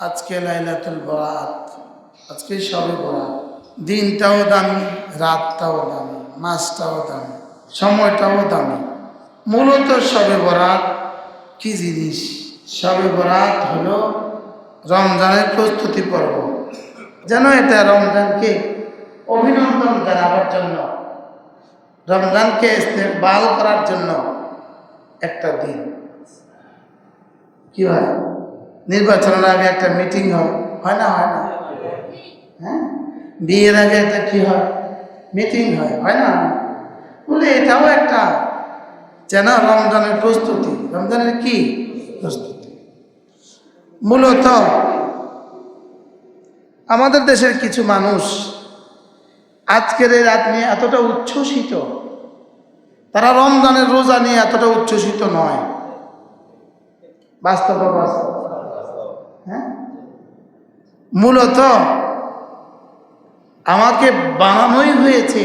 আজকে লাইলাতুল বরাত, আজকে শবে বরাত। দিনটাও দামি, রাতটাও দামি, মাসটাও দামি, সময়টাও দামি। মূলত শবে বরাত কি জিনিস? শবে বরাত হলো রমজানের প্রস্তুতি পর্ব। যেন এটা রমজানকে অভিনন্দন জানাবার জন্য, রমজানকে ইস্তেকবাল করার জন্য একটা দিন। কি হয়? নির্বাচনের আগে একটা মিটিং হয় না? হয় না? হ্যাঁ, বিয়ের আগে একটা কি হয়? মিটিং হয় না? বলে এটাও একটা যেন রমজানের প্রস্তুতি। রমজানের কি প্রস্তুতি? মূলত আমাদের দেশের কিছু মানুষ আজকের এই রাত নিয়ে এতটা উচ্ছ্বসিত, তারা রমজানের রোজা নিয়ে এতটা উচ্ছ্বসিত নয়। বাস্তব বাস্তব। হ্যাঁ, মূলত আমাকে বানানোই হয়েছে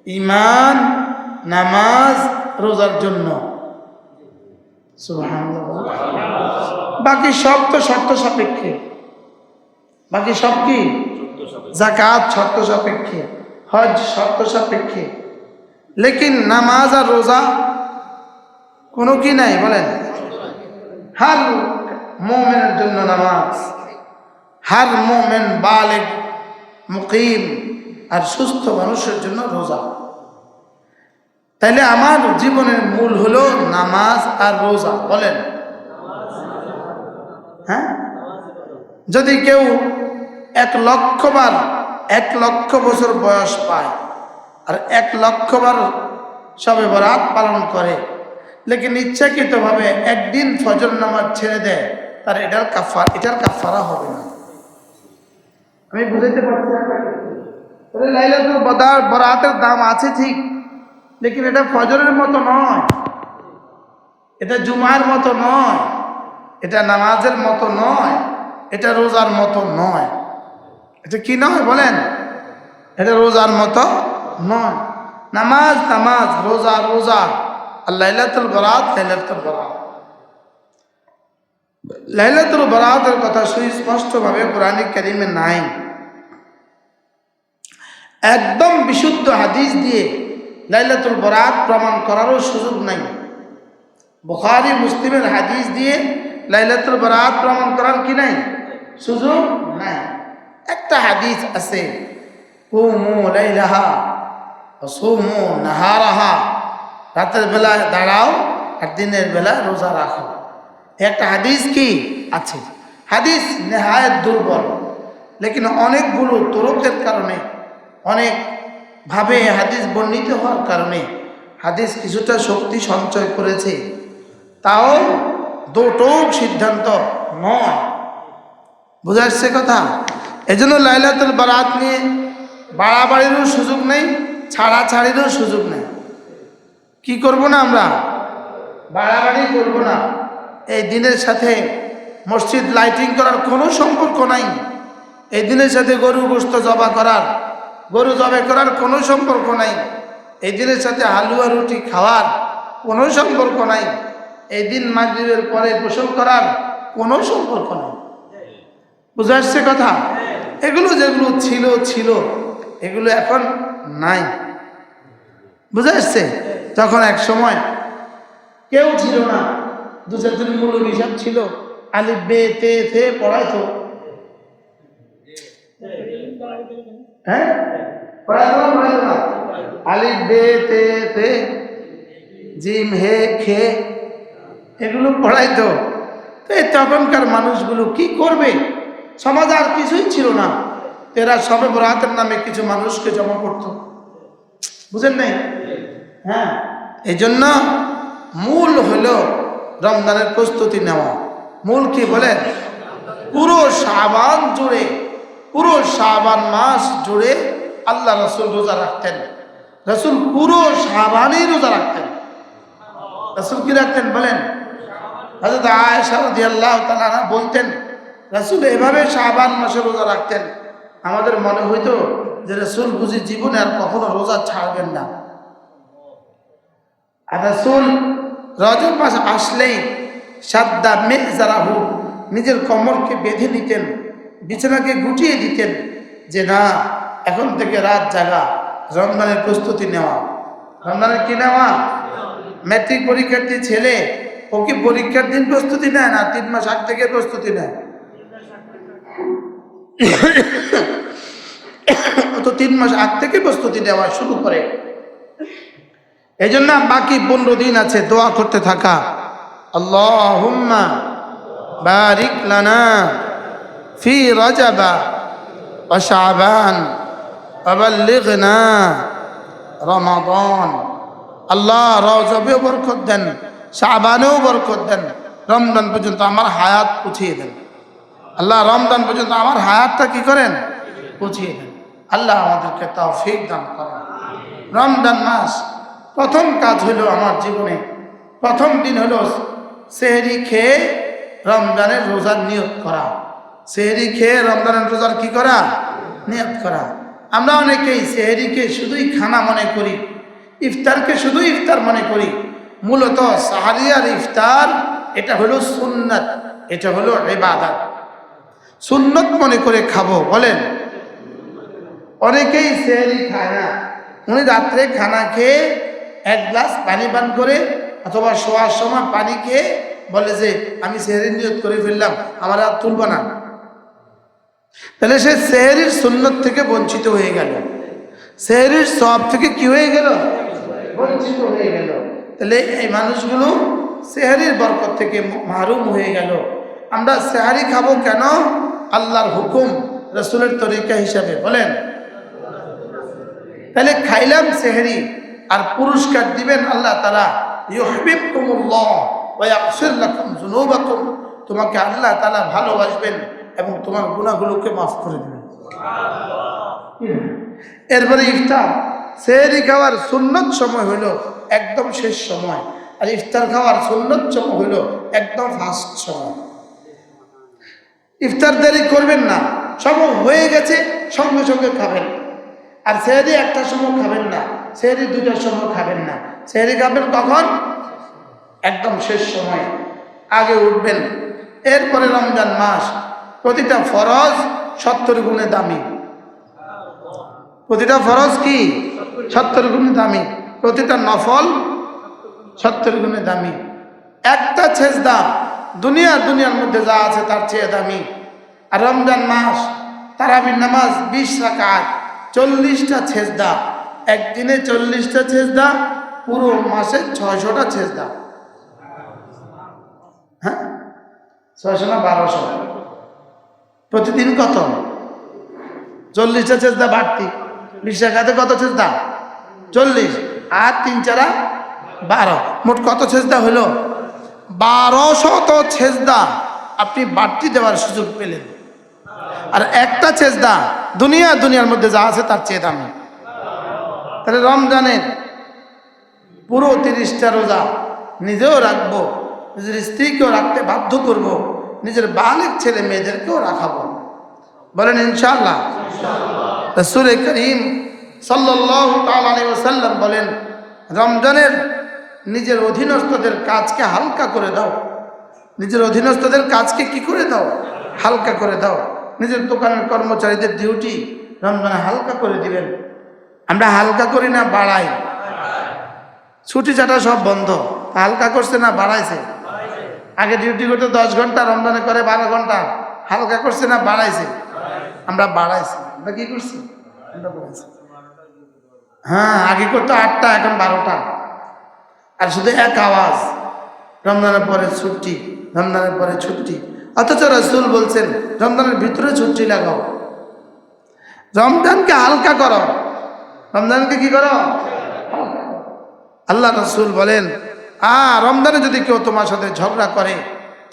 ঈমান, নামাজ, রোজার জন্য। সুবহানাল্লাহ। বাকি সব তো শর্ত সাপেক্ষে। বাকি সব কি? যাকাত শর্ত সাপেক্ষে, হজ শর্ত সাপেক্ষে, লেকিন নামাজ আর রোজা কোনো কি নাই? বলেন। হার মুমিনের জন্য নামাজ, হার মুমিন বালিগ মুকিম আর সুস্থ মানুষের জন্য রোজা। তাইলে আমার জীবনের মূল হলো নামাজ আর রোজা। বলেন। হ্যাঁ, যদি কেউ 1,00,000 বার 1,00,000 বছর বয়স পায় আর 1,00,000 বার শবে বরাত পালন করে, লেকিন ইচ্ছাকৃতভাবে একদিন ফজর নামাজ ছেড়ে দেয়, তার এটার কাফারা হবে না। আমি বুঝাইতে পারছি আপনাকে? তাহলে লাইলাতুল বরাতের দাম আছে ঠিক, লেকিন এটা ফজরের মতো নয়, এটা জুমার মতো নয়, এটা নামাজের মতো নয়, এটা রোজার মতো নয়। এটা কি নয়? বলেন। এটা রোজার মতো নয়। নামাজ নামাজ, রোজা রোজা, আর লাইলাতুল বরাত লাইলাতুল বরাত। লাইলাতুল বরাতের কথা সুস্পষ্টভাবে কোরআন কারীমে নাই। একদম বিশুদ্ধ হাদিস দিয়ে লাইলাতুল বরাত প্রমাণ করারও সুযোগ নাই। বুখারী মুসলিমের হাদিস দিয়ে লাইলাতুল বরাত প্রমাণ করার কি নাই? সুযোগ নাই। একটা হাদিস আছে, কুমু লাইলাহা ওয়া সুমু নাহারাহা, রাতের বেলা দাঁড়াও আর দিনের বেলা রোজা রাখো। একটা হাদিস কি আছে? হাদিস নেহায়েত দুর্বল, লেকিন অনেকগুলো তুরুকের কারণে, অনেক ভাবে হাদিস বর্ণিত হওয়ার কারণে হাদিস কিছুটা শক্তি সঞ্চয় করেছে। তাও দুটোক সিদ্ধান্ত নয়। বুঝা যাচ্ছে কথা? এজন্য লাইলাতুল বরাত নিয়ে বাড়াবাড়িরও সুযোগ নেই, ছাড়াছাড়িরও সুযোগ নেই। কি করব না? আমরা বাড়াবাড়ি করব না। এই দিনের সাথে মসজিদ লাইটিং করার কোনো সম্পর্ক নাই। এই দিনের সাথে গরু গোশত জবাই করার কোনো সম্পর্ক নাই। এই দিনের সাথে হালুয়া রুটি খাওয়ার কোনো সম্পর্ক নাই। এই দিন মাগরিবের পরে গোসল করার কোনো সম্পর্ক নাই। বুঝা আসছে কথা? এগুলো যেগুলো ছিল এগুলো এখন নাই। বুঝা আসছে? তখন এক সময় কেউ ছিল না, 2-4 মৌলবী সব ছিল, আলিফ বে তে থে পড়াইতো। হ্যাঁ, পড়াইতো না? আলিফ বে তে থে জিম হে খে, এগুলো পড়াইতো। তো তখনকার মানুষগুলো কি করবে? সমাজ আর কিছুই ছিল না, এরা শবে বরাতের নামে কিছু মানুষকে জমা করত। বুঝেন নাই? হ্যাঁ, এই জন্য মূল হলো রমজানের প্রস্তুতি নেওয়া। মূল কি বলেন? পুরো শাবান মাস জুড়ে আল্লাহ রাসূল রোজা রাখতেন। রাসূল পুরো শাবানই রোজা রাখতেন। রাসূল কি রাখতেন বলেন? হযরত আয়েশা রাদিয়াল্লাহু তাআলা আনহা বলতেন, রাসূল এভাবে শাবান মাসে রোজা রাখতেন, আমাদের মনে হইতো যে রাসূল বুঝি জীবনে আর কখনো রোজা ছাড়বেন না। আর রাসূল রজব মাস আসলেই সাদ্দা মিজারাহু, নিজের কোমরকে বেঁধে নিতেন, বিছানাকে গুটিয়ে দিতেন যে না, এখন থেকে রাত জাগা, রমজানের প্রস্তুতি নেওয়া। রমজানের কি নেওয়া? ম্যাট্রিক পরীক্ষার্থী ছেলে, ও কি পরীক্ষার দিন প্রস্তুতি নেয় না 3 মাস আগ থেকে প্রস্তুতি নেয়? ও তো 3 মাস আগ থেকে প্রস্তুতি নেওয়া শুরু করে। এই জন্য বাকি 15 দিন আছে দোয়া করতে থাকা, আল্লাহুম্মা বারিক লানা ফি রাজাবা ওয়া শাবান ওয়া বাল্লিগনা রমাদান। আল্লাহ রজবেও বরকত দেন, শাবানেও বরকত দেন, রমজান পর্যন্ত আমার হায়াত পৌঁছিয়ে দেন। আল্লাহ রমজান পর্যন্ত আমার হায়াতটা কি করেন? পৌঁছিয়ে দেন। আল্লাহ আমাদেরকে তৌফিক দান করেন। রমজান মাস প্রথম কাজ হলো আমার জীবনে, প্রথম দিন হলো সেহরি খেয়ে রমজানের রোজার নিয়ত করা। সেহরি খেয়ে রমজানের রোজার কি করা? নিয়ত করা। আমরা অনেকেই সেহরিকে শুধুই খানা মনে করি, ইফতারকে শুধু ইফতার মনে করি। মূলত সাহারি আর ইফতার এটা হলো সুন্নাত, এটা হলো ইবাদত। সুন্নত মনে করে খাবো বলেন। অনেকেই সেহরি খায় না, উনি রাত্রে খানা খেয়ে 1 গ্লাস পানি পান করে অথবা শোয়ার সময় পানি খেয়ে বলে যে আমি সেহরির নিয়ত করে ফেললাম, আমার আর তুলব না। তাহলে সে সেহরির সুন্নত থেকে বঞ্চিত হয়ে গেল, সেহরির সওয়াব থেকে কি হয়ে গেল? বঞ্চিত হয়ে গেল। তাহলে এই মানুষগুলো সেহরির বরকত থেকে মাহরুম হয়ে গেল। আমরা সেহরি খাবো কেন? আল্লাহর হুকুম, রাসূলের তরিকা হিসাবে বলেন। তাহলে খাইলাম সেহরি, আর পুরস্কার দিবেন আল্লাহ তাআলা, ইউহিব্বুকুমুল্লাহ ওয়া ইয়াগফির লাকুম যুনুবাকুম। তোমাকে আল্লাহ তাআলা ভালোবাসবেন এবং তোমার গুনাহগুলোকে মাফ করে দিবেন। এরপরে ইফতার। সেহরি খাওয়ার সুন্নত সময় হলো একদম শেষ সময়, আর ইফতার খাওয়ার সুন্নত সময় হলো একদম ফার্স্ট সময়। ইফতার দেরি করবেন না, সময় হয়ে গেছে সঙ্গে সঙ্গে খাবেন। আর সেহরি 1টার সময় খাবেন না, সেহরি 2টার সময় খাবেন না। সেহরি খাবেন কখন? একদম শেষ সময়, আগে উঠবেন। এরপরে রমজান মাস, প্রতিটা ফরজ 70 গুণে দামি। প্রতিটা ফরজ কি 70 গুণে দামি, প্রতিটা নফল 70 গুণে দামি। একটা সেজদা দুনিয়ার মধ্যে যা আছে তার চেয়ে দামি। আর রমজান মাস তারাবির নামাজ 20 রাকাত, 40টা সেজদা। একদিনে 40টা সেজদা, পুরো মাসে 600টা সেজদা। হ্যাঁ, 600 না 1200? প্রতিদিন কত? 40টা সেজদা বাড়তি। 20 রাকাতে কত সেজদা? 40 আর 3 4 12, মোট কত সেজদা হলো? 1200 সেজদা আপনি বাড়তি দেওয়ার সুযোগ পেলেন। আর একটা সেজদা দুনিয়ার মধ্যে যা আছে তার চেয়ে দামি। তাহলে রমজানের পুরো 30টা রোজা নিজেও রাখবো, নিজের স্ত্রীকেও রাখতে বাধ্য করব, নিজের বালিগ ছেলে মেয়েদেরকেও রাখাবো। বলেন ইনশাআল্লাহ। রাসূল করিম সাল্লাল্লাহু তাআলা আলাইহি ওয়াসাল্লাম বলেন, রমজানের নিজের অধীনস্থদের কাজকে হালকা করে দাও। নিজের অধীনস্থদের কাজকে কি করে দাও? হালকা করে দাও। নিজের দোকানের কর্মচারীদের ডিউটি রমজানে হালকা করে দিবেন। আমরা হালকা করি না বাড়াই? ছুটি চাটা সব বন্ধ, হালকা করছে না বাড়াইছে? আগে ডিউটি করতে 10 ঘন্টা, রমজানে করে 12 ঘন্টা। হালকা করছে না বাড়াইছে? আমরা বাড়াইছি। আমরা কি করছি? আমরা বাড়াইছি। হ্যাঁ, আগে করতো 8টা, এখন 12টা। আর শুধু এক আওয়াজ, রমজানের পরে ছুটি, রমজানের পরে ছুটি। অথচ রাসূল বলছেন রমজানের ভিতরে ছুটি লাগাও, রমজানকে হালকা করো। রমজানকে কি করো? আল্লাহ রাসূল বলেন, রমজানে যদি কেউ তোমার সাথে ঝগড়া করে,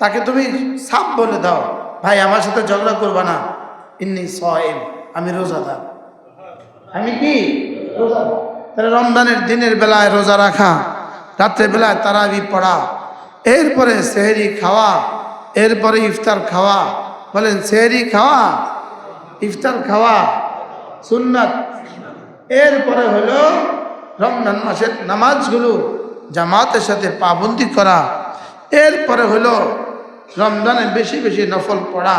তাকে তুমি সাফ বলে দাও, ভাই আমার সাথে ঝগড়া করবা না, ইন্নী সাইম, আমি রোজাদার। আমি কি? রোজাদার। তাহলে রমজানের দিনের বেলায় রোজা রাখা, রাত্রের বেলায় তারাবি পড়া, এরপরে সেহরি খাওয়া, এরপরে ইফতার খাওয়া। বলেন সেহরি খাওয়া, ইফতার খাওয়া সুন্নাত। এরপরে হলো রমজান মাসের নামাজগুলো জামাতের সাথে পাবন্দি করা। এরপরে হলো রমজানে বেশি বেশি নফল পড়া,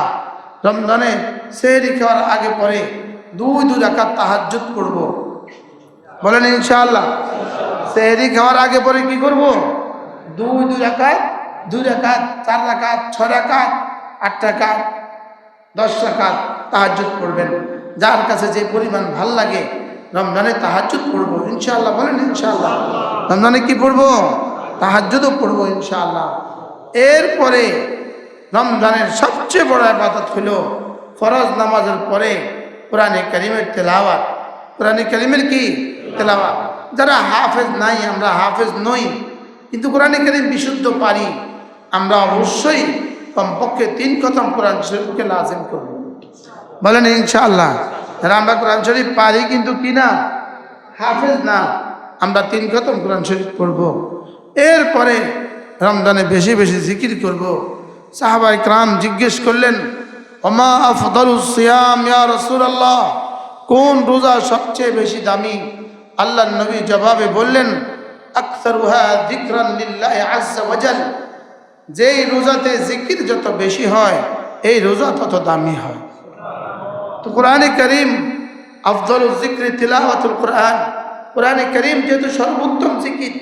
রমজানে সেহরি খাওয়ার আগে পরে দুই রাকাত তাহাজ্জুদ পড়ব। বলেন ইনশাআল্লাহ। সেহরি খাওয়ার আগে পরে কি করব? দুই রাকাত, 4 রাকাত, 6 রাকাত, 8 রাকাত, 10 রাকাত তাহাজ্জুদ পড়বেন। যার কাছে যে পরিমাণ ভাল লাগে রমজানে তাহাজ্জুদ পড়ব ইনশাআল্লাহ। বলেন ইনশাআল্লাহ। রমজানে কি পড়ব? তাহাজ্জুদও পড়ব ইনশাআল্লাহ। এরপরে রমজানের সবচেয়ে বড় ইবাদত হলো ফরজ নামাজের পরে কোরআনে কারীমের তেলাওয়াত। কোরআনে কারীমের কি তেলাওয়াত। যারা হাফেজ নাই, আমরা হাফেজ নই, কিন্তু কোরআনে কারীম বিশুদ্ধ পারি, আমরা অবশ্যই কমপক্ষে 3 খতম কোরআন শরীফকে লাজিম করব। বলেন ইনশাআল্লাহ। আমরা কোরআন শরীফ পারি কিন্তু কি না, হাফেজ না, আমরা 3 খতম কোরআন শরীফ পড়ব। এরপরে রমজানে বেশি বেশি জিকির করব। সাহাবায়ে কেরাম জিজ্ঞেস করলেন, ওমা আফদালুস সিয়াম ইয়া রাসূলুল্লাহ, কোন রোজা সবচেয়ে বেশি দামি? আল্লাহর নবী জবাবে বললেন, আকসারুহা যিকরান লিল্লাহি আযজা ওয়া জাল, যেই রোজাতে জিকির যত বেশি হয় এই রোজা তত দামি হয়। তো কোরআনে কারীম আফদালুজ যিকরি তিলাওয়াতুল কোরআন, কোরআনে কারীম যেহেতু সর্বোত্তম জিকির,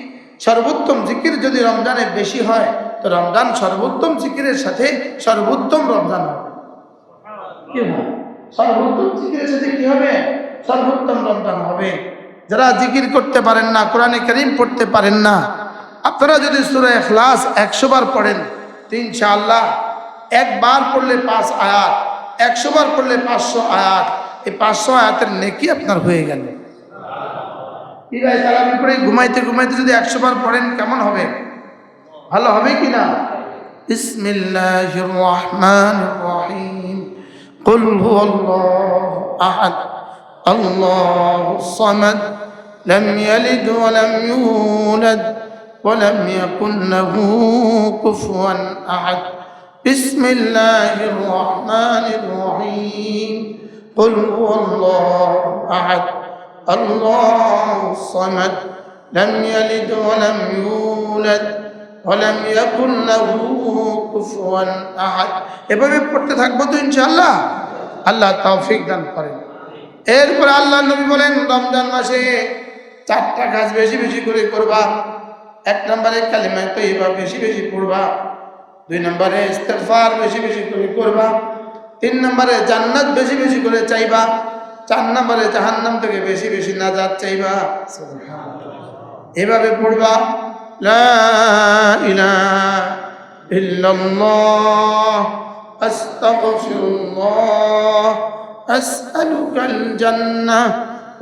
সর্বোত্তম জিকির যদি রমজানে বেশি হয় তো রমজান সর্বোত্তম জিকিরের সাথে সর্বোত্তম রমজান হবে। কি হবে? সর্বোত্তম জিকিরের সাথে কি হবে? সর্বোত্তম রমজান হবে। যারা জিকির করতে পারেন না, কোরআনে কারীম পড়তে পারেন না, আপনারা যদি সূরা ইখলাস 100 বার পড়েন তো ইনশাআল্লাহ একবার পড়লে 5 আয়াত, 100 বার পড়লে 500 আয়াত, এই 500 আয়াতের নেকি আপনার হয়ে গেল। কি ভাই, তারাবি পড়ে ঘুমাইতে ঘুমাইতে যদি 100 বার পড়েন কেমন হবে? ভালো হবে কি না? বিসমিল্লাহির রহমানির রহিম। কুল হুয়াল্লাহু আহাদ আল্লাহুস সামাদ লাম ইয়ালিদ ওয়া লাম ইউলাদ ওয়া লাম ইয়াকুল লাহু কুফুয়ান আহাদ। বিসমিল্লাহির রহমানির রহিম। কুল হুয়াল্লাহু আহাদ আল্লাহুস সামাদ লাম ইয়ালিদ ওয়া লাম ইউলাদ ওয়া লাম ইয়াকুল লাহু কুফুয়ান আহাদ। এভাবে পড়তে থাকবো তো ইনশাআল্লাহ। আল্লাহ তৌফিক দান করেন। এরপর আল্লাহ নবী বলেন, রমজান মাসে 4টা কাজ বেশি বেশি করে করবা। 1 নম্বরে কালিমা তয়্যিবা বেশি বেশি পড়বা, 2 নম্বরে ইস্তিগফার বেশি বেশি করে করবা, 3 নম্বরে জান্নাত বেশি বেশি করে চাইবা, 4 নম্বরে জাহান্নাম থেকে বেশি বেশি নাজাত চাইবা। সুবহানাল্লাহ। এভাবে পড়বা, লা ইলাহা ইল্লাল্লাহ আস্তাগফিরুল্লাহ আসআলুকাল জান্নাহ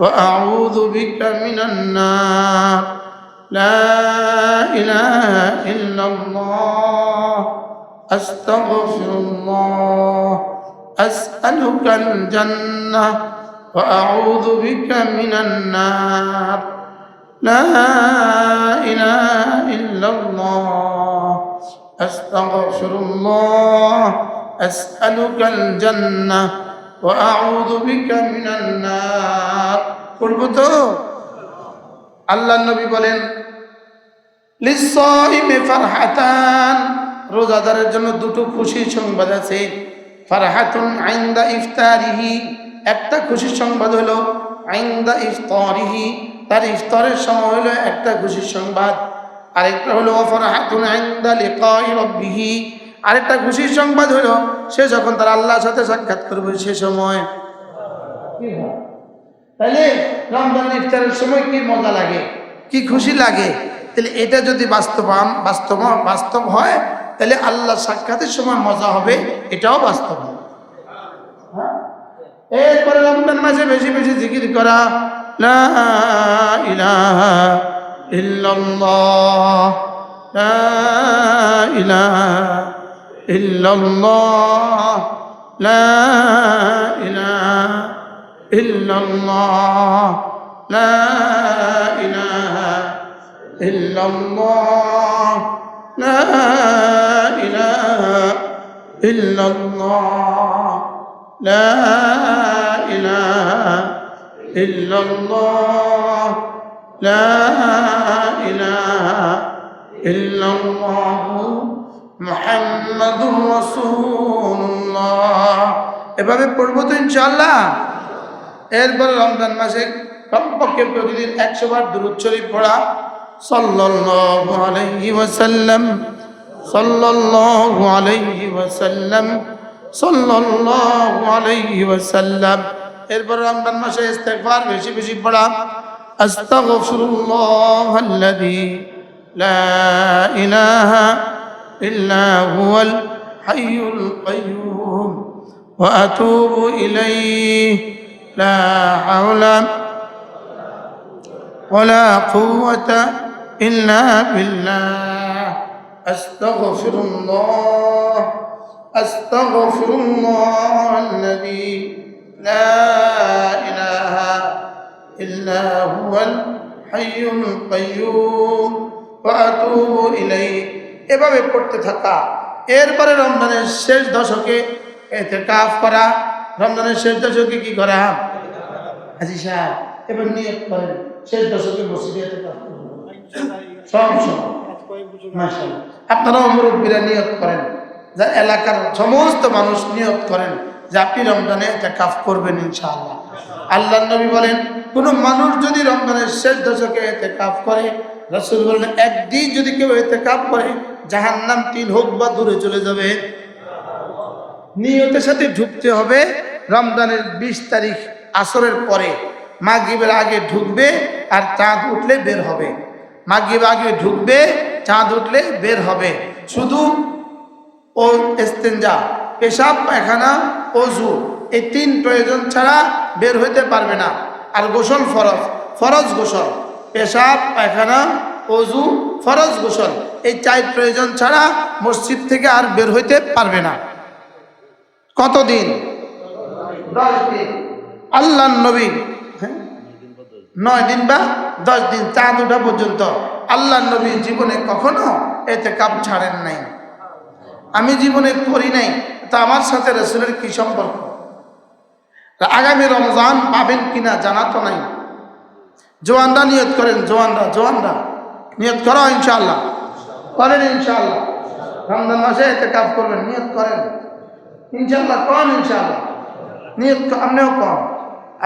ওয়া আউযু বিকা মিনান নার। লা ইলাহা ইল্লাল্লাহ আস্তাগফিরুল্লাহ আসআলুকাল জান্নাহ ওয়া আউযু বিকা মিনান নার। লা ইলাহা ইল্লাল্লাহ আস্তাগফিরুল্লাহ আসআলুকাল জান্নাহ ওয়া আউযু বিকা মিনান নার। পড়বো তো? আল্লাহর নবী বলেন, লিস-সাইমি ফারহাতান, রোজাদারের জন্য 2টো খুশির সংবাদ আছে। ফারহাতুন ইনদা ইফতারিহি, একটা খুশির সংবাদ হলো ইনদা ইফতারিহি, তার ইফতারের সময় হলো একটা খুশির সংবাদ। আরেকটা হলো ফারহাতুন ইনদা লিকাই রাব্বিহি, আরেকটা খুশির সংবাদ হলো সে যখন তার আল্লাহর সাথে সাক্ষাৎ করবে সে সময়। কি হয় তাহলে রমজান ইফতারের সময় কি মজা লাগে, কি খুশি লাগে। তাহলে এটা যদি বাস্তব হয় তাহলে আল্লাহ সাক্ষাতের সময় মজা হবে, এটাও বাস্তব হবে। এরপরে রমজান মাসে বেশি বেশি জিকির করা, লা ইলাহা ইল্লাল্লাহ লা ইলাহা ইল্লাল্লাহ লা ইলাহা ইল্লাল্লাহ লা ইলাহা ইল্লাল্লাহ লা ইলাহা ইল্লাল্লাহ লা ইলাহা ইল্লাল্লাহ লা ইলাহা ইল্লাল্লাহ মুহাম্মাদুর রাসূলুল্লাহ। এভাবে পড়বো তো ইনশাআল্লাহ। এরপর রমজান মাসে কমপক্ষে প্রতিদিন 100 বার দুরূদ শরীফ পড়া, সাল্লাল্লাহু আলাইহি ওয়াসাল্লাম, সাল্লাল্লাহু আলাইহি ওয়াসাল্লাম, সাল্লাল্লাহু আলাইহি ওয়াসাল্লাম। এরপর রমজান মাসে ইস্তেগফার বেশি বেশি পড়া, আস্তাগফিরুল্লাহাল্লাযী লা ইলাহা ইল্লা হুয়াল হাইয়ুল কাইয়্যুম ওয়া আতুবু ইলাইহি লা হাওলা ওয়ালা কুওয়াতা ইল্লা বিল্লাহ। আস্তাগফিরুল্লাহ, আস্তাগফিরুল্লাহাল্লাযী লা ইলাহা ইল্লা হুয়াল হাইয়ুল কাইয়্যুম ওয়া আতুবু ইলাইহি। এভাবে পড়তে থাকা। এরপরে রমজানের শেষ দশকে ইতিকাফ করা। রমজানের শেষ দশকে কি করা? হাজী সাহেব এবার নিয়ত করেন শেষ দশকে মসজিদে ইতিকাফ করবেন। সব মাশাআল্লাহ। আপনারাও মুরব্বীরা নিয়ত করেন, যা এলাকার সমস্ত মানুষ নিয়ত করেন যে আপনি রমজানে ইতিকাফ করবেন ইনশাআল্লাহ। আল্লাহর নবী বলেন, কোন মানুষ যদি রমজানের শেষ দশকে ইতিকাফ করে, রাসূল বলেন একদিন যদি কেউ ইতিকাফ করে জাহান্নাম 3 হোক বা দূরে চলে যাবে। নিয়তের সাথে ঢুকতে হবে। রমজানের 20 তারিখ আসরের পরে মাগরিবের আগে ঢুকবে আর চাঁদ উঠলে বের হবে। মাগরিব আগে ঢুকবে, চাঁদ উঠলে বের হবে। শুধু ও ইস্তেঞ্জা, পেশাব পায়খানা, ওযু, এই 3 প্রয়োজন ছাড়া বের হইতে পারবে না। আর গোসল ফরজ, ফরজ গোসল, পেশাব পায়খানা, ওযু, ফরজ গোসল, এই 4 প্রয়োজন ছাড়া মসজিদ থেকে আর বের হইতে পারবে না। কতদিন? 10 দিন। আল্লাহর নবী 9 দিন বা 10 দিন, চাঁদ ওঠা পর্যন্ত আল্লাহর নবী জীবনে কখনো ইতিকাফ ছাড়েন নাই। আমি জীবনে করি নাই, তা আমার সাথে রাসূলের কি সম্পর্ক? আগামী রমজান পাবেন কিনা জানা তো নাই। জওয়ানরা নিয়ত করেন, জওয়ানরা নিয়ত করো ইনশাআল্লাহ, করেন ইনশাআল্লাহ। রমজান মাসে ইতিকাফ করবেন, নিয়ত করেন ইনশাআল্লাহ। কোন ইনশাআল্লাহ নিয়ত, আপনিও কোন,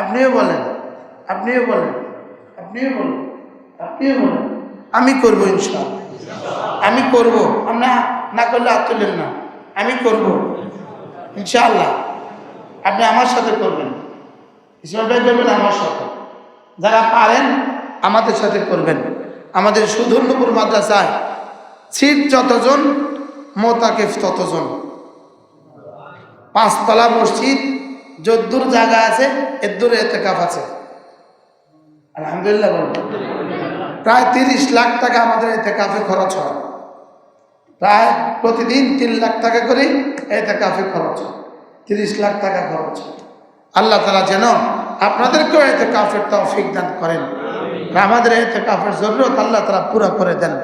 আপনিও বলেন, আপনিও বলেন, আপনিও বলেন, আপনিও বলেন। আমি করব ইনশাআল্লাহ, আমি করব। আমরা না করলে হাত তুলেন না, আমি করব ইনশাআল্লাহ। আপনি আমার সাথে করবেন, ইসলামটাই করবেন আমার সাথে। যারা পারেন আমাদের সাথে করবেন। আমাদের সুধন্যপুর মাদ্রাসায় সিট যতজন, মোতাকিফ ততজন। 5 তলা মসজিদ, যদ্দূর জায়গা আছে এদ্দূর ইতিকাফ আছে আলহামদুলিল্লাহ। প্রায় 30 লাখ টাকা আমাদের ইতিকাফে খরচ হয়। প্রায় প্রতিদিন 3 লাখ টাকা করে ইতিকাফে খরচ হয়। 30 লাখ টাকা খরচ হয়। আল্লাহ তাআলা যেন আপনাদেরকেও ইতিকাফের তৌফিক দান করেন। আমাদের ইতিকাফের জরুরত আল্লাহ তাআলা পুরো করে দেন।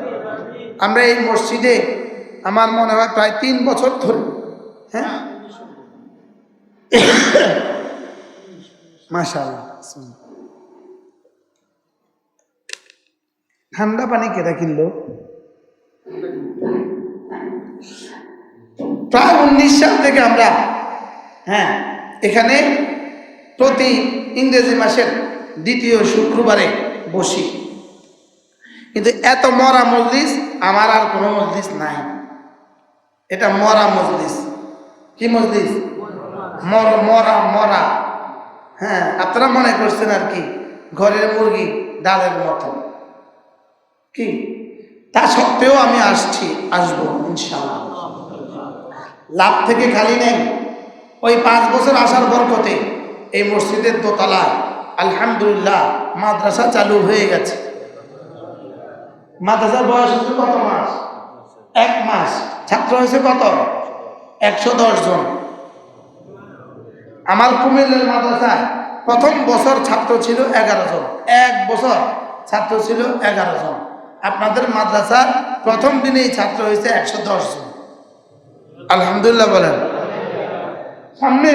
আমরা এই মসজিদে আমার মনে হয় প্রায় 3 বছর ধরে, হ্যাঁ মাশাআল্লাহ, ঠান্ডা পানি কেটে কিনলো। প্রায় 19 সাল থেকে আমরা এখানে প্রতি ইংরেজি মাসের 2য় শুক্রবারে বসি। কিন্তু এত মরা মজলিস আমার আর কোনো মজলিস নাই। এটা মরা মজলিস। কি মজলিস? মরা মরা। হ্যাঁ, আপনারা মনে করছেন আর কি ঘরের মুরগি ডালের মতো। কি তা সত্ত্বেও আমি আসবো ইনশাআল্লাহ। লাভ থেকে খালি নেই। ওই 5 বছর আসার বরকতে এই মসজিদের দোতলায় আলহামদুলিল্লাহ মাদ্রাসা চালু হয়ে গেছে। মাদ্রাসার বয়স হচ্ছে কত মাস? 1 মাস। ছাত্র হয়েছে কত? 110 জন। আমার কুমিল্লার মাদ্রাসায় প্রথম বছর ছাত্র ছিল 11 জন। 1 বছর ছাত্র ছিল 11 জন। আপনাদের মাদ্রাসার প্রথম দিনেই ছাত্র হয়েছে 110 জন। আলহামদুলিল্লাহ বলেন। সামনে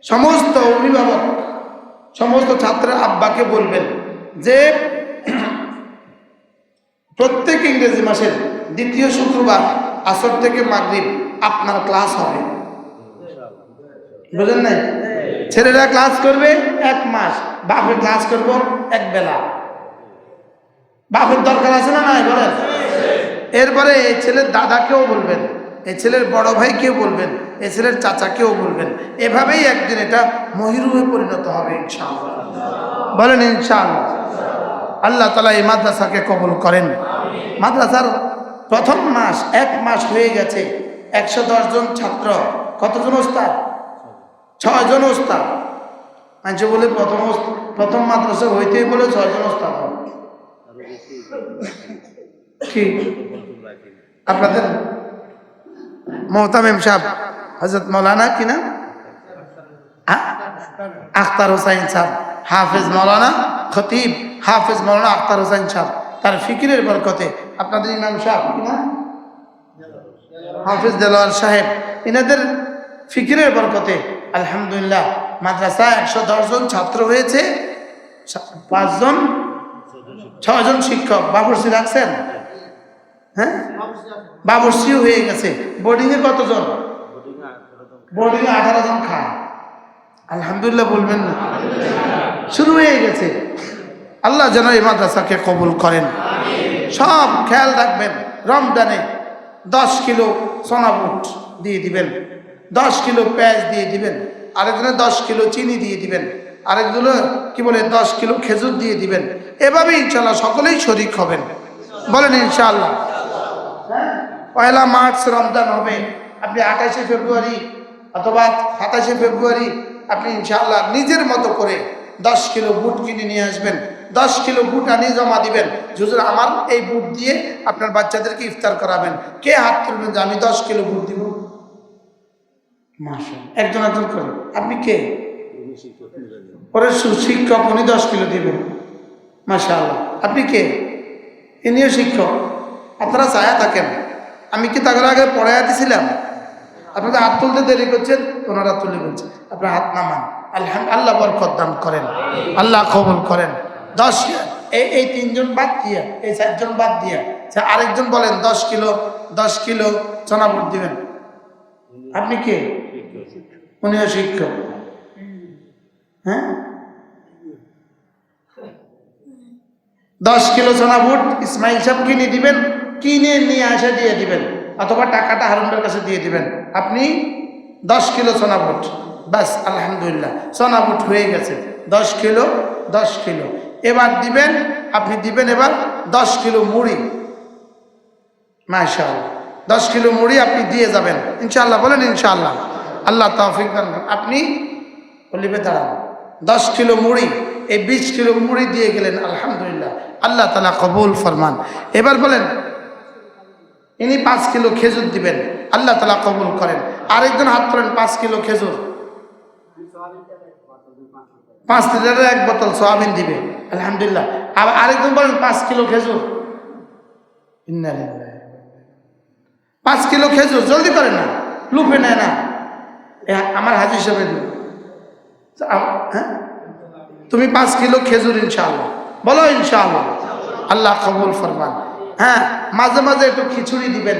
সমস্ত অভিভাবক, সমস্ত ছাত্রের আব্বাকে বলবেন যে প্রত্যেক ইংরেজি মাসের 2য় শুক্রবার আসর থেকে মাগরিব আপনার ক্লাস হবে, বুঝলেন নাই? ছেলেরা ক্লাস করবে 1 মাস, বাপের ক্লাস করব 1 বেলা। বাপের দরকার আছে না নাই বলেন? এরপরে এই ছেলের দাদাকেও বলবেন, এই ছেলের বড় ভাইকেও বলবেন, এই ছেলের চাচাকেও বলবেন। এভাবেই একদিন এটা মহিরুহে পরিণত হবে ইনশাআল্লাহ। বলেন ইনশাআল্লাহ। আল্লাহ তাআলা এই মাদ্রাসাকে কবুল করেন। মাদ্রাসার প্রথম মাস 1 মাস হয়ে গেছে, 110 জন ছাত্র। কতজন ওস্তাদ? 6 জন ওস্তাদ। মানুষে বলে প্রথম মাদ্রাসা হইতেই বলে 6 জন ওস্তাদ। কি আপনাদের মোহতামিম সাহেব হযরত মাওলানা কি না আখতার হোসাইন সাহেব, হাফেজ মাওলানা খতিব হাফেজ মাওলানা আখতার হোসাইন সাহেব, তার ফিকিরের বরকতে আপনাদের ইমাম সাহেব কি না হাফেজ দেলোয়ার সাহেব, এনাদের ফিকিরের বরকতে আলহামদুলিল্লাহ মাদ্রাসা 110 জন ছাত্র হয়েছে, 6 জন শিক্ষক। বাবুর্চি রাখছেন? হ্যাঁ, বাবুর্চিও হয়ে গেছে। বোর্ডিং এ কতজন? বোর্ডিং এ 18 জন খায়। আলহামদুলিল্লাহ বলবেন না? শুরু হয়ে গেছে। আল্লাহ যেন এই মাদ্রাসাকে কবুল করেন। সব খেয়াল রাখবেন, রমজানে 10 কিলো সোনা বুট দিয়ে দিবেন, 10 কিলো পেঁয়াজ দিয়ে দিবেন, আরেকজনে 10 কিলো চিনি দিয়ে দিবেন, আরেকগুলো কি বলে 10 কিলো খেজুর দিয়ে দিবেন। এভাবে ইনশাআল্লাহ সকলেই শরীক হবেন। বলেন ইনশাআল্লাহ। 1 মার্চ রমজান হবে, আপনি 28শে ফেব্রুয়ারি অথবা 27শে ফেব্রুয়ারি আপনি ইনশাআল্লাহ নিজের মতো করে 10 কিলো বুট কিনে নিয়ে আসবেন। 10 কিলো বুট আনিয়ে জমা দিবেন, হুজুর আমার এই বুট দিয়ে আপনার বাচ্চাদেরকে ইফতার করাবেন। কে হাত তুলবেন যে আমি 10 কিলো বুট দিব? মাশাআল্লাহ, একজন একজন করে। আপনি কে? পরে শিক্ষক, উনি 10 কিলো দিবেন। মাশাআল্লাহ। আপনি কে? ইনিও শিক্ষক। আপনারা ছায়া থাকেন। আমি কি তাদের আগে পড়াইয়া দিছিলাম? আপনাদের হাত তুলতে দেরি করছেন, ওনারা তুলে বলছেন। আপনার হাত নামান। আল্লাহ বরকত দান করেন, আল্লাহ কবুল করেন। 10 এই 3 জন বাদ দিয়া, এই 4 জন বাদ দিয়া আরেকজন বলেন 10 কিলো চনা বুট দিবেন। আপনি কে? উনিও শিক্ষক। হ্যাঁ, 10 কিলো চনা বুট ইসমাইল সাহেব কিনে দিবেন, কিনে নিয়ে আসে দিয়ে দিবেন, অথবা টাকাটা হারুনের কাছে দিয়ে দিবেন। আপনি 10 কিলো চনা বুট, বাস আলহামদুলিল্লাহ চনা বুট হয়ে গেছে। 10 কিলো। এবার দিবেন, আপনি দিবেন এবার 10 কিলো মুড়ি। মাশাআল্লাহ, 10 কিলো মুড়ি আপনি দিয়ে যাবেন ইনশাআল্লাহ। বলেন ইনশাআল্লাহ। আল্লাহ তৌফিক দান। আপনি বলিবে দাঁড়ান, 10 কিলো মুড়ি, এই 20 কিলো মুড়ি দিয়ে গেলেন। আলহামদুলিল্লাহ, আল্লাহ তাআলা কবুল ফরমান। এবার বলেন ইনি 5 কিলো খেজুর দিবেন, আল্লাহ তাআলা কবুল করেন। আরেকজন হাত তোলেন, 5 কিলো খেজুর, 5 লিটারের 1 বোতল সোয়াবিন দিবে। আলহামদুলিল্লাহ। আবার আরেকজন বলেন 5 কিলো খেজুর। 5 কিলো খেজুর, জলদি করেন না, লুপে নেয় না। আমার হাজির হিসেবে দিন। হ্যাঁ, তুমি 5 কিলো খেজুর ইনশাআল্লাহ। বলো ইনশাআল্লাহ, আল্লাহ কবুল ফরমান। হ্যাঁ, মাঝে মাঝে একটু খিচুড়ি দিবেন।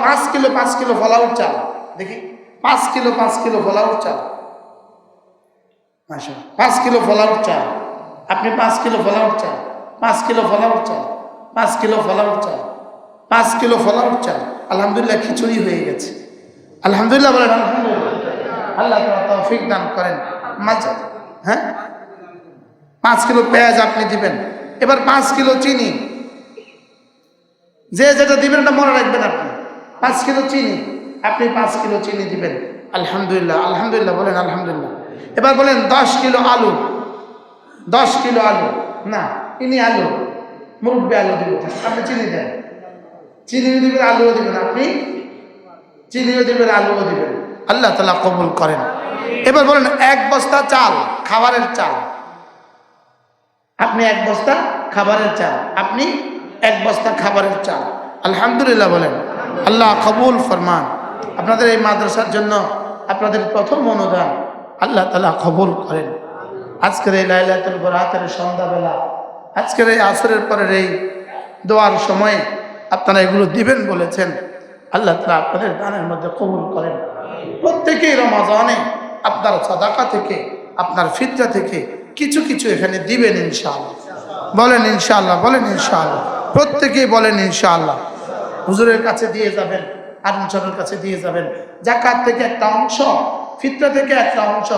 5 কিলো ফলাউট চাল, দেখি 5 কিলো ফলাউট চাল। মাশাআল্লাহ, 5 কিলো ফলাউট চাল। আপনি 5 কিলো ফলাউট চাল, 5 কিলো ফলাউট চাল, 5 কিলো ফলাউট চাল, 5 কিলো ফলাউট চাল। আলহামদুলিল্লাহ, খিচুড়ি হয়ে গেছে। আলহামদুলিল্লাহ বলেন আলহামদুলিল্লাহ। আল্লাহ তাআলা তৌফিক দান করেন। হ্যাঁ, 5 কিলো পেঁয়াজ আপনি দিবেন। এবার 5 কিলো চিনি, যে যেটা দিবেন এটা মনে রাখবেন। আপনি 5 কিলো চিনি, আপনি 5 কিলো চিনি দিবেন। আলহামদুলিল্লাহ, আলহামদুলিল্লাহ বলেন আলহামদুলিল্লাহ। এবার বলেন 10 কিলো আলু, 10 কিলো আলু না, ইনি আলু, মুরব্বি আলু দিবেন। আপনি চিনি দেন, চিনিও দিবেন, আলুও দিবেন। আপনি চিনিও দিবেন, আলুও দিবেন। আল্লাহ তাআলা কবুল করেন। এবার বলেন 1 বস্তা চাল, খাবারের চাল। আপনি 1 বস্তা খাবারের চাল, আপনি 1 বস্তা খাবারের চাল। আলহামদুলিল্লাহ বলেন, আল্লাহ কবুল ফরমান। আপনাদের এই মাদ্রাসার জন্য আপনাদের প্রথম অনুদান আল্লাহ তাআলা কবুল করেন। আজকের এই লাইলাতুল বরাতের সন্ধ্যাবেলা, আজকের এই আসরের পরের এই দোয়ার সময়ে আপনারা এগুলো দিবেন বলেছেন। আল্লাহ তাআলা আপনাদের দানের মধ্যে কবুল করেন। প্রত্যেকেই রমজানে আপনার সাদাকা থেকে, আপনার ফিতরা থেকে কিছু কিছু এখানে দিবেন ইনশাআল্লাহ। বলেন ইনশাআল্লাহ, বলেন ইনশাআল্লাহ, প্রত্যেকেই বলেন ইনশাআল্লাহ। হুজুরের কাছে দিয়ে যাবেন, আনসারের কাছে দিয়ে যাবেন। যাকাত থেকে একটা অংশ, ফিতরা থেকে একটা অংশ।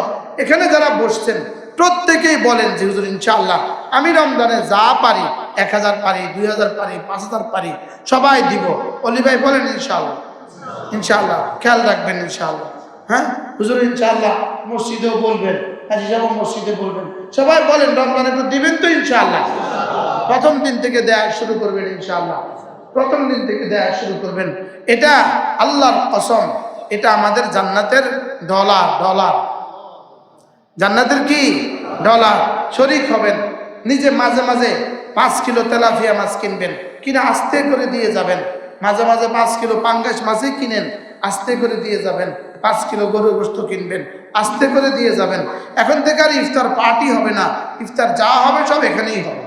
এখানে যারা বসছেন প্রত্যেকেই বলেন যে হুজুর ইনশাআল্লাহ আমি রমজানে যা পারি, 1000 পারি, 2000 পারি, 5000 পারি, সবাই দিব। অলি ভাই বলেন ইনশাআল্লাহ, ইনশাআল্লাহ খেয়াল রাখবেন ইনশাআল্লাহ। হ্যাঁ হুজুর ইনশাআল্লাহ মসজিদেও বলবেন, হাজী সাহেব মসজিদে বলবেন, সবাই বলেন রমজানে তো দিবেন তো ইনশাআল্লাহ। প্রথম দিন থেকে দেয়া শুরু করবেন ইনশাআল্লাহ, প্রথম দিন থেকে দেয়া শুরু করবেন। এটা আল্লাহর কসম, এটা আমাদের জান্নাতের ডলার, ডলার জান্নাতের কি ডলার। শরীক হবেন। নিজে মাঝে মাঝে 5 কিলো তেলাপিয়া মাছ কিনবেন, কিনে আস্তে করে দিয়ে যাবেন। মাঝে মাঝে 5 কিলো পাঙ্গাস মাছই কিনেন, আস্তে করে দিয়ে যাবেন। 5 কিলো গরুর গোশত কিনবেন, আস্তে করে দিয়ে যাবেন। এখন থেকে আর ইফতার পার্টি হবে না, ইফতার যা হবে সব এখানেই হবে।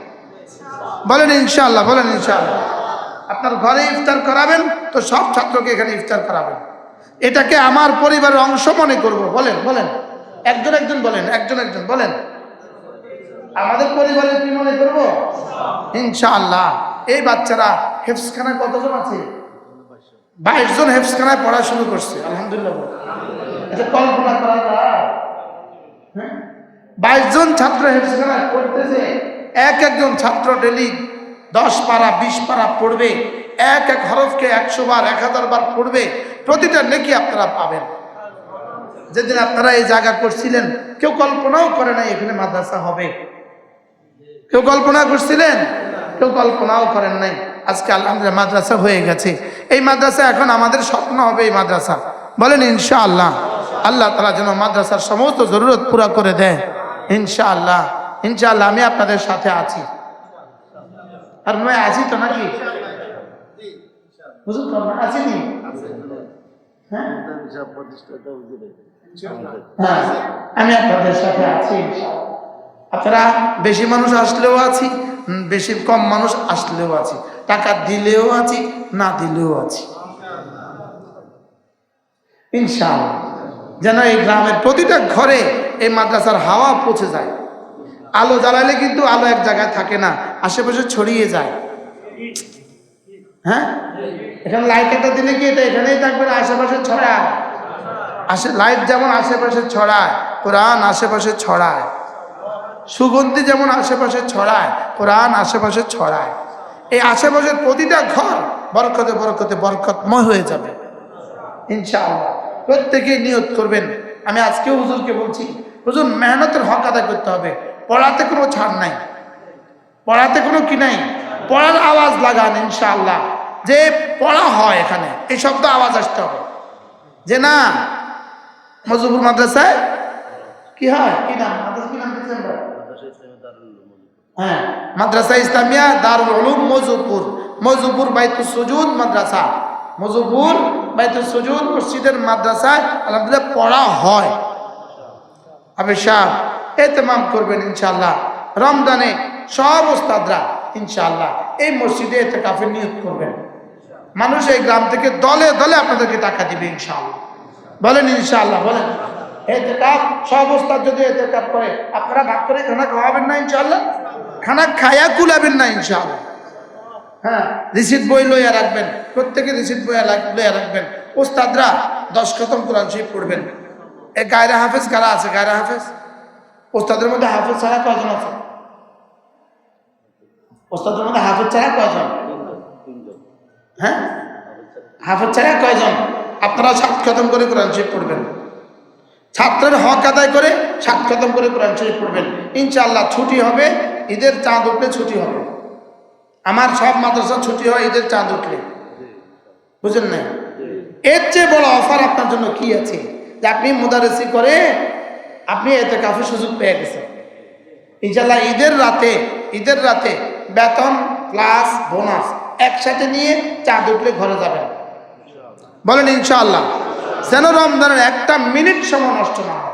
বলেন ইনশাআল্লাহ, বলেন ইনশাআল্লাহ। আপনার ঘরে ইফতার করাবেন তো সব ছাত্রকে এখানে ইফতার করাবেন। এটাকে আমার পরিবারের অংশ মনে করব। বলেন, বলেন, একজন একজন বলেন, একজন একজন বলেন, আমাদের পরিবারের কি মনে করব ইনশাআল্লাহ। এই বাচ্চারা হেফজখানায় কতজন আছে? 22 জন হেফজখানায় পড়া শুরু করছে, আলহামদুলিল্লাহ। এটা কল্পনা করা যায়? 22 জন ছাত্র হেফজখানায় পড়তেছে। এক একজন ছাত্র ডেলি 10 পারা 20 পারা পড়বে, এক এক হরফকে 100 বার 1000 বার পড়বে। প্রতিটা নেকি আপনারা পাবেন। যেদিন আপনারা এই জায়গা করছিলেন কেউ কল্পনাও করে নাই এখানে মাদ্রাসা হবে। কেউ কল্পনা করছিলেন? কেউ কল্পনাও করেন নাই। আজকে আলহামদুলিল্লাহ মাদ্রাসা হয়ে গেছে। এই মাদ্রাসা এখন আমাদের স্বপ্ন হবে এই মাদ্রাসা। বলেন ইনশাআল্লাহ। আল্লাহ তাআলা যেন মাদ্রাসার সমস্ত জরুরত পুরা করে দেয় ইনশাআল্লাহ। ইনশাআল্লাহ আমি আপনাদের সাথে আছি। আর ভাই আছি তো নাকি? হুজুর তোমরা আছেনি? হ্যাঁ, আমি আপনাদের সাথে আছি ইনশাআল্লাহ। আপনারা বেশি মানুষ আসলেও আছি, বেশি কম মানুষ আসলেও আছি, টাকা দিলেও আছি, না দিলেও আছি ইনশাআল্লাহ। যেন এই গ্রামের প্রতিটা ঘরে এই মাদ্রাসার হাওয়া পৌঁছে যায়। আলো জ্বালালে কিন্তু আলো এক জায়গায় থাকে না, আশেপাশে ছড়িয়ে যায়। হ্যাঁ, এখানে লাইট একটা দিলে কি এটা এখানেই থাকবে না, আশেপাশে ছড়ায়। লাইট যেমন আশেপাশে ছড়ায়, কোরআন আশেপাশে ছড়ায়। সুগন্ধি যেমন আশেপাশে ছড়ায়, কোরআন আশেপাশে ছড়ায়। এই আশেপাশের প্রতিটা ঘর বরকতে বরকতে বরকতময় হয়ে যাবে ইনশাআল্লাহ। প্রত্যেকেই নিয়ত করবেন। আমি আজকেও হুজুরকে বলছি, হুজুর মেহনতের হক আদায় করতে হবে। পড়াতে কোনো ছাড় নাই, পড়াতে কোনো কি নাই। পড়ার আওয়াজ লাগান ইনশাআল্লাহ, যে পড়া হয় এখানে এই শব্দ আওয়াজ আসতে হবে। যে না মজুপুর মাদ্রাসায় কি হয়, কি নাম মাদ্রাসা, কি নাম দিচ্ছেন? হ্যাঁ, মাদ্রাসা ইসলামিয়া দারুল উলুম মজুপুর, মজুপুর বাইতুস সুজুদ মাদ্রাসা, মজুপুর বাইতুস সুজুদ মসজিদের মাদ্রাসায় আলহামদুলিল্লাহ পড়া হয়। আবে সাহেব এতেমাম করবেন ইনশাআল্লাহ। রমজানে সব ওস্তাদরা ইনশাআল্লাহ এই মসজিদে ইতিকাফের নিয়ত করবেন। মানুষ এই গ্রাম থেকে দলে দলে আপনাদেরকে টাকা দিবে ইনশাআল্লাহ। বলেন ইনশাআল্লাহ, বলেন। ইতিকাফ সব ওস্তাদ যদি ইতিকাফ করে আপনারা ভাগ করে খানা খাওয়াবেন না ইনশাআল্লাহ? খানা খায়া কুলাবেন না ইনশাআল্লাহ। হ্যাঁ, রিসিট বই লইয়া রাখবেন, প্রত্যেকে রিসিট বই লইয়া রাখবেন। ওস্তাদরা 10 খতম কোরআন শরীফ পড়বেন। এই গায়রা হাফেজ কারা আছে? গায়রা হাফেজ ওস্তাদের মধ্যে হাফেজ ছাড়া কয়জন আছে? ওস্তাদের মধ্যে হাফেজ ছাড়া কয়জন? হ্যাঁ, হাফেজ ছাড়া কয়জন? আপনারা 7 খতম করে কোরআন শরীফ পড়বেন। ছাত্রের হক আদায় করে 7 খতম করে কোরআন শরীফ পড়বেন ইনশাআল্লাহ। ছুটি হবে, ঈদের চাঁদ উঠলে ছুটি হবে। আমার সব মাদ্রাসা ছুটি হয় ঈদের চাঁদ উঠলে, বুঝলেন না? এর চেয়ে বড় অফার আপনার জন্য কি আছে যে আপনি মুদারিসি করে আপনি ইতিকাফের সুযোগ পেয়ে গেছেন ইনশাআল্লাহ। ঈদের রাতে বেতন প্লাস বোনাস একসাথে নিয়ে চাঁদ উঠলে ঘরে যাবেন। বলেন ইনশাআল্লাহ। যেন রমজানের একটা মিনিট সময় নষ্ট না হয়।